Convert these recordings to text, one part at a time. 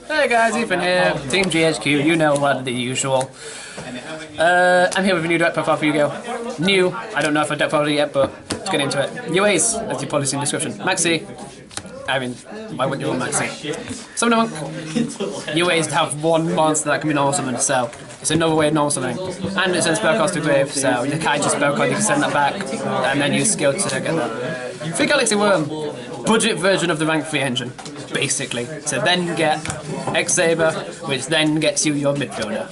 Hey guys, Ethan here, Team GHQ, you know what the usual. I'm here with a new deck profile for Yu-Gi-Oh! New, I don't know if I've deck profiled it yet, but let's get into it. UA's, as you probably see in the description. Maxi, I mean, why wouldn't you want Maxi? Summon a Monk. UA's have one monster that can be normal summoned, so it's another way of normal summoning. And it sends spell cost to grave, so you can't just spell card, you can send that back, and then use skill to get that. Free Galaxy Worm, budget version of the rank 3 engine, basically. So then get X-Saber, which then gets you your midfielder.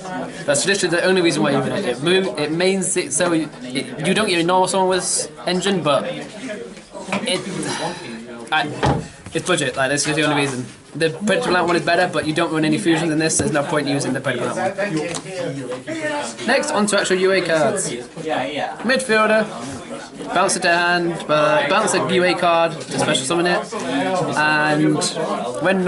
That's literally the only reason why you did it. It means it so you don't get a normal summon with this engine, but it's budget, like this is the only reason. The Predictable Ant one is better, but you don't run any fusions in this, so there's no point in using the Predictable Ant one. Next, on to actual UA cards. Midfielder, bounce it to hand, bounce a UA card to special summon it, and when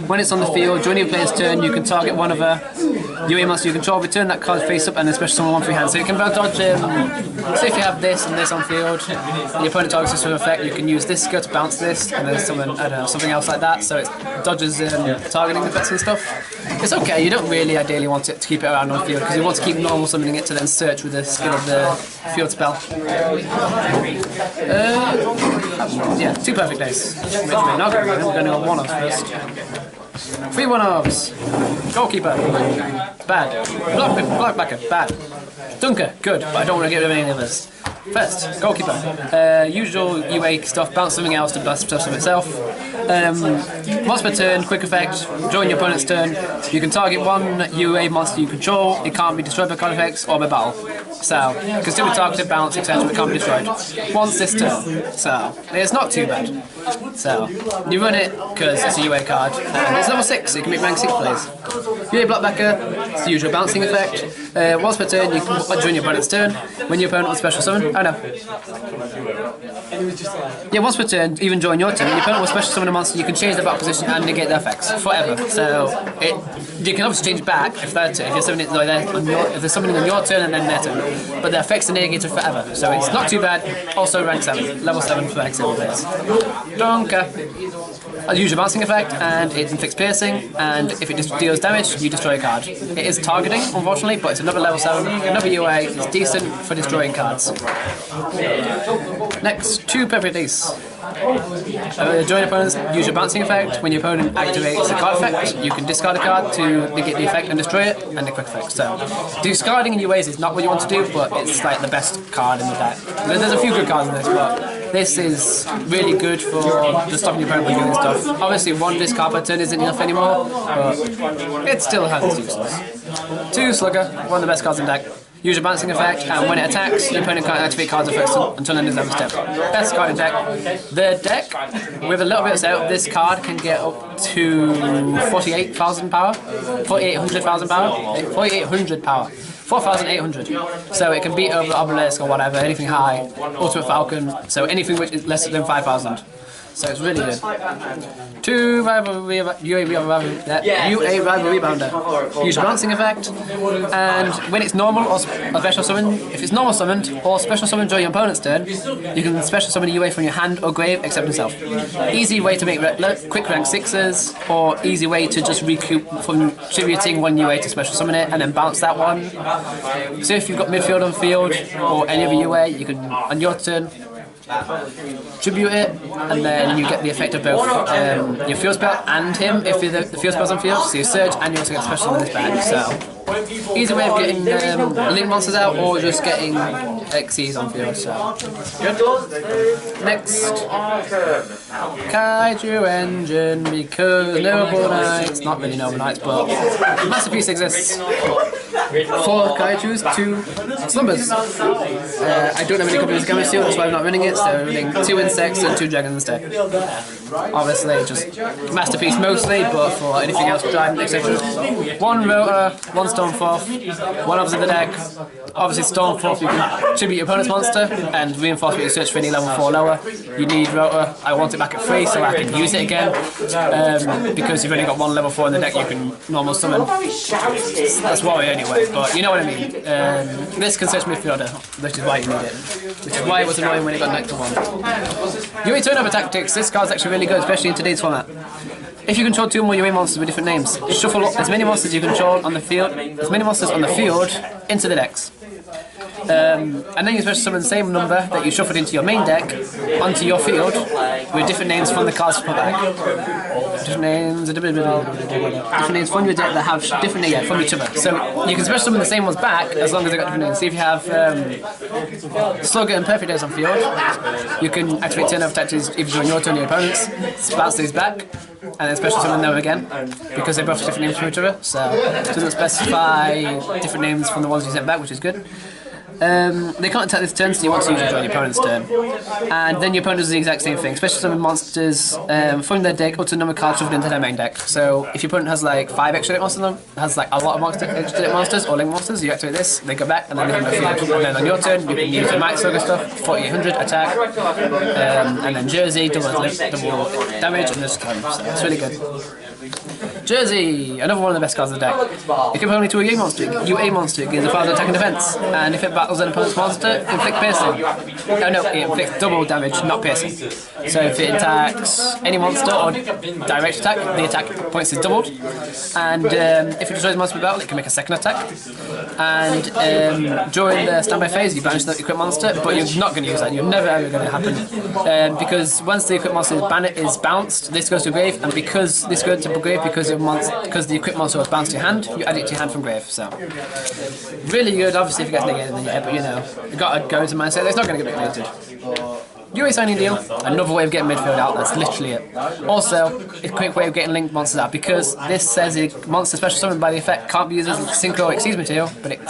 when it's on the field, during your player's turn, you can target one of a UA monster you control, return that card face up, and then special summon one for your hand. So you can dodge say if you have this and this on field, and your opponent targets this for effect, you can use this skill to bounce this, and then summon, I don't know, something else like that, so it dodges targeting effects and stuff. It's okay, you don't really ideally want it to keep it around on field, because you want to keep normal summoning it to then search with the skill of the field spell. Yeah, 2 perfect days. We're going to go 1-offs first. 3 1-offs. Goalkeeper, bad. Blockbacker, bad. Dunker, good, but I don't want to get rid of any of this. First, goalkeeper. Usual UA stuff, bounce something else to blast stuff of itself. Once per turn, quick effect, during your opponent's turn, you can target one UA monster you control, it can't be destroyed by card effects or by battle. So, you can still be targeted, bounce, etc., but it can't be destroyed. Once this turn. So, it's not too bad. So, you run it because it's a UA card, and it's level 6, so you can make rank 6 plays. UA Blockbacker, it's the usual bouncing effect. Once per turn, you can during your opponent's turn, when your opponent will special summon. Oh no. Yeah, once per turn, even during your turn, your opponent will special summon a monster, you can change the battle position and negate their effects forever. So you can obviously change it back if you're summoning it if they're summoning on your turn and then their turn. But the effects are negated forever. So it's not too bad. Also rank 7. Level 7 for rank 7 players. Donka. I'll use your bouncing effect, and it inflicts piercing, and if it just deals damage, you destroy a card. It is targeting, unfortunately, but it's another level 7, another UA, it's decent for destroying cards. Next, 2 perfect ace. During opponents, use your bouncing effect. When your opponent activates a card effect, you can discard a card to negate the effect and destroy it, and the quick effect. So, discarding in UAs is not what you want to do, but it's like the best card in the deck. There's a few good cards in this, but this is really good for just stopping your opponent from doing stuff. Obviously, 1 discard per turn isn't enough anymore, but it still has its uses. 2 Slugger, one of the best cards in the deck. Use your bouncing effect, and when it attacks, your opponent can't activate cards effects until end of the step. Best card in the deck. The deck, with a little bit of setup, this card can get up to 48,000 power, 48,000 power, 4800 power. 4,800. So it can beat over Obelisk or whatever, anything high, Ultimate Falcon, so anything which is less than 5,000. So it's really good. 2 UA Rival Rebounder. Use your bouncing effect, and when it's normal or special summon, if it's normal summoned or special summoned during your opponent's turn, you can special summon a UA from your hand or grave except himself. Easy way to make quick rank 6s, or easy way to just recoup from tributing 1 UA to special summon it and then bounce that one. So if you've got midfield on field or any other UA, you can, on your turn, tribute it, and then you get the effect of both your field spell and him if the field spell's on field, so you surge and you also get special on this bag. So easy way of getting link monsters out or just getting XCs on field. So good. Next, Kaiju Engine, because Noble Knights, not really Noble Knights, but Masterpiece exists. 4 Kaijus, 2 Slumbers. I don't have any copies of Gamma Steel, that's why I'm not running it, so I'm running 2 Insects and 2 Dragons instead. Obviously, just Masterpiece mostly, but for anything else, Giant, etc. 1 Rotor, 1 Stormforth, 1 opposite the deck. Obviously, Stormforth, you can tribute your opponent's monster, and Reinforcement, you search for any level 4 lower. You need Rotor. I want it back at 3 so I can use it again, because you've only got 1 level 4 in the deck, you can normal summon. That's why anyway, but you know what I mean. This can search midfielder, which is why you need it. Which is why it was annoying when it got next to 1. UA turnover tactics, this card's actually really good, especially in today's format. If you control 2 more UA monsters with different names, shuffle up as many monsters you control on the field, into the decks. And then you special summon the same number that you shuffled into your main deck onto your field with different names from the cards to put back. Different names from your deck that have different names from each other. So you can special summon the same ones back as long as they've got different names. So if you have Slugger and Perfect Days on field, you can activate turn of tactics if during your turn your opponents, bounce these back, and then special summon them again because they both have different names from each other. So it doesn't specify different names from the ones you sent back, which is good. They can't attack this turn, so you want to use it during your opponent's turn. And then your opponent does the exact same thing. Special summon monsters from their deck up to the number of cards shuffled into their main deck. So if your opponent has like 5 extra deck monsters on them, has like a lot of extra deck monsters or link monsters, you activate this, they go back, and then they can go field. And then on your turn, you can use the Max Slugger stuff, 4800 attack, and then Jersey, double damage, and just turn. So it's really good. Jersey, another one of the best cards of the deck. It can only to a UA monster, it gives a 1,000 attack and defense, and if it battles an opponent's monster, inflict piercing. Oh no, it inflicts double damage, not piercing. So if it attacks any monster or direct attack, the attack points is doubled. And if it destroys a monster in battle, it can make a second attack. And during the standby phase, you banish the equipped monster, but you're not going to use that. You're never ever going to happen. Because once the equipped monster is bounced, this goes to grave, and because this goes to grave, because the equipped monster was bounced to your hand, you add it to your hand from grave. So really good. Obviously, if it gets negated, then yeah, but you know, you got to go to mindset. It's not going to get negated. U.A signing deal, another way of getting midfield out, that's literally it. Also, a quick way of getting linked monsters out, because this says a monster special summoned by the effect can't be used as synchro or exceeds material, but it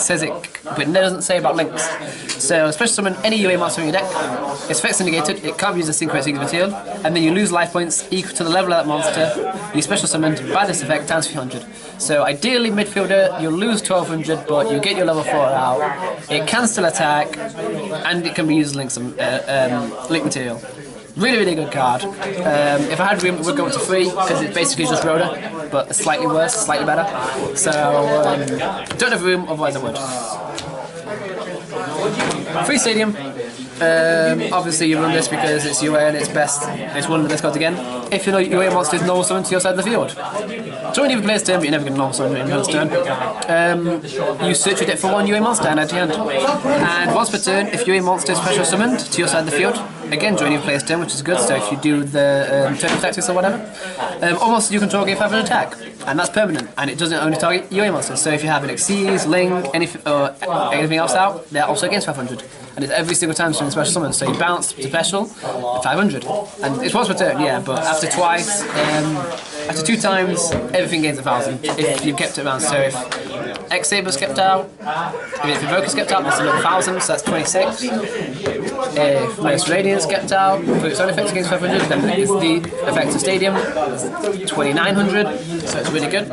doesn't say about links. So special summon any UA monster in your deck, its effects are negated, it can't be used as synchro or exceeds material, and then you lose life points equal to the level of that monster you special summoned by this effect times 300. So ideally midfielder, you'll lose 1200, but you get your level 4 out, it can still attack, and it can be used as link material. Really, really good card. If I had room, it would go up to 3 because it's basically just Rhoda, but slightly worse, slightly better. So don't have room, otherwise I would. Free Stadium. Obviously you run this because it's UA and it's one of the best cards again. If you know UA monsters normal summon to your side of the field. Join even player's turn, but you're never going to normal summon in your turn. You search your deck for 1 UA monster and add to your hand. And once per turn, if UA monster is special summoned to your side of the field, again join your player's turn, which is good, so if you do the turn of tactics or whatever, all monsters you control gain 500 attack, and that's permanent, and it doesn't only target UA monsters, so if you have an Xyz, Ling, anything else out, that also gains 500. And it's every single time during special summons, so you bounce to special, 500. And it's once per turn, yeah, but after twice, after 2 times, everything gains 1,000, if you've kept it around. So if X-Saber's kept out, if Evoker's kept out, that's another 1,000, so that's 26. If Most Radiant's kept out, for its own effects against 500, then it's the effect of Stadium, 2,900, so it's really good.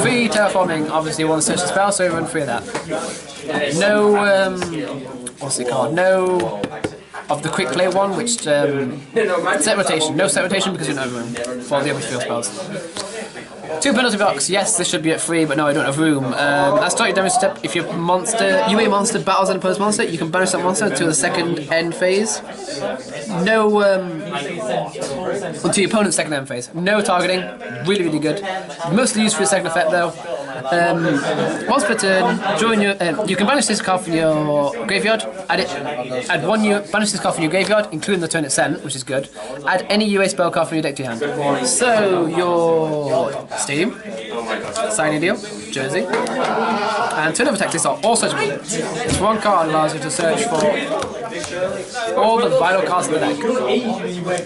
Free Terraforming, obviously you want to search the spell, so you run free of that. No, what's it called? No of the quick play one, which set rotation. No set rotation because you don't have room for the other field spells. 2 penalty blocks. Yes, this should be at 3, but no, I don't have room. At start your damage step, if your UA monster battles an opposed monster, you can banish that monster until the second end phase. No, until your opponent's second end phase. No targeting. Really, really good. Mostly used for your second effect though. Once per turn, you can banish this card from your graveyard. Banish this card from your graveyard, including the turn it's sent, which is good. Add any UA spell card from your deck to your hand. So your Stadium, signing deal, Jersey, and turn of tactics are all searchable. This one card allows you to search for all the vital cards in the deck.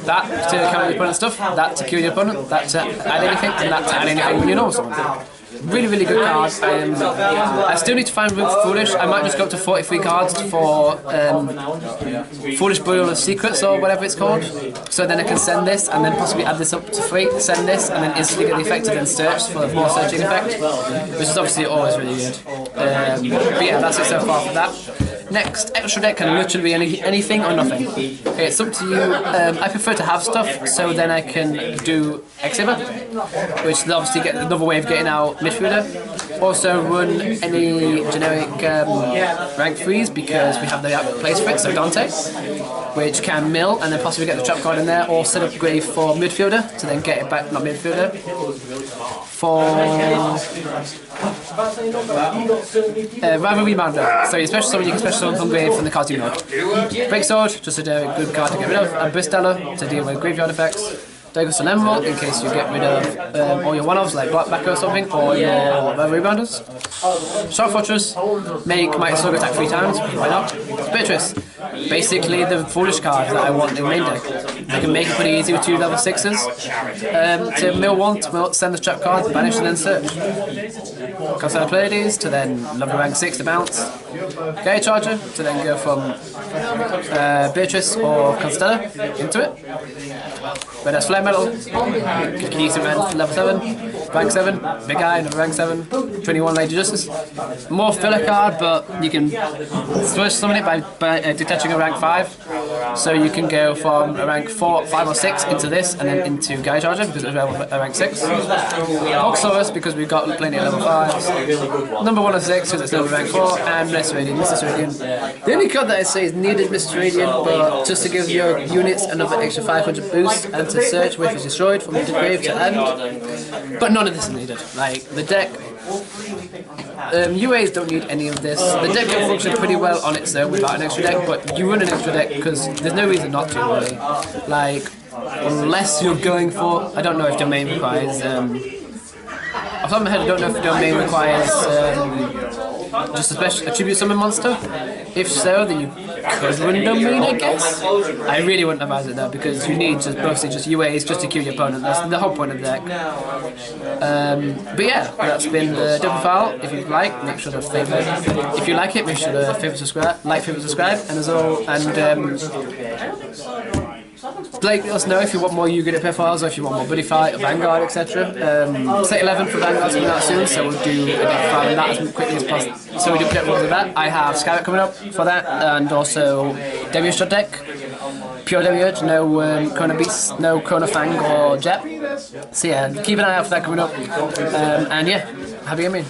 That to counter your opponent's stuff, that to kill your opponent, that to add anything, and that to add anything when you know someone. Really, really good card. I still need to find room for Foolish. I might just go up to 43 cards for Foolish Burial of Secrets or whatever it's called. So then I can send this and then possibly add this up to 3, send this and then instantly get the effect and then search for the more searching effect, which is obviously always really good. But yeah, that's it so far for that. Next, extra deck can literally be anything or nothing. It's up to you. I prefer to have stuff, so then I can do X-Saber, which is obviously another way of getting out midfielder. Also run any generic rank 3s because we have the place for it, so Dante. which can mill and then possibly get the trap card in there, or set up grave for midfielder to then get it back, not midfielder, for rivalry rebounder. So you special summon, you can special summon from grave from the cards you know. Break Sword, just a good card to get rid of, and Bristella to deal with graveyard effects. Dagos and Emerald in case you get rid of all your one-offs like Black Backer or something, or your rivalry rebounders. Sharp Fortress, make Mighty Slug attack 3 times, why not? Beatrice, basically the foolish cards that I want in the main deck. I can make it pretty easy with 2 level 6s. To mill 1, to send the trap cards, banish and then search. Consider Pleiades to then level rank 6 to bounce. Gay Charger to then go from Beatrice or Constella into it. Red as Flare Metal, Keys to level 7, rank 7, Big Eye, another rank 7, 21 Lady Justice. More filler card, but you can switch summon it by detaching a rank 5. So you can go from a rank 4, 5 or 6 into this and then into Guy Charger because it's a rank 6. Oxorus because we've got plenty of level 5s. Number 1 of 6 because it's level rank 4, and Mr. Radiant. The only card that I say is needed Mr. Radiant, but just to give your units another extra 500 boost and to search which is destroyed from the grave to end. But none of this is needed. Like the deck, UAs don't need any of this. The deck can function pretty well on its own without an extra deck, but you run an extra deck because there's no reason not to really. Like unless you're going for, I don't know if domain requires. Off the top of my head, I don't know if domain requires just a special attribute summon monster. If so, then you could run domain, I guess. I really wouldn't advise it though because you need mostly just UAs just to kill your opponent. That's the whole point of the deck. But yeah, that's been the double file. If you like, make sure to favourite. If you like it, make sure to favourite, subscribe, and as all let us know if you want more Yu-Gi-Oh profiles or if you want more Buddy Fight or Vanguard, etc. Set 11 for Vanguard's coming out soon, so we'll do a deck file on that as quickly as possible. So we do get more of that. I have Skynet coming up for that, and also Demiurge deck. Pure Demiurge, no Kona Beast, no Kona Fang or Jet. So yeah, keep an eye out for that coming up. And yeah, happy gaming.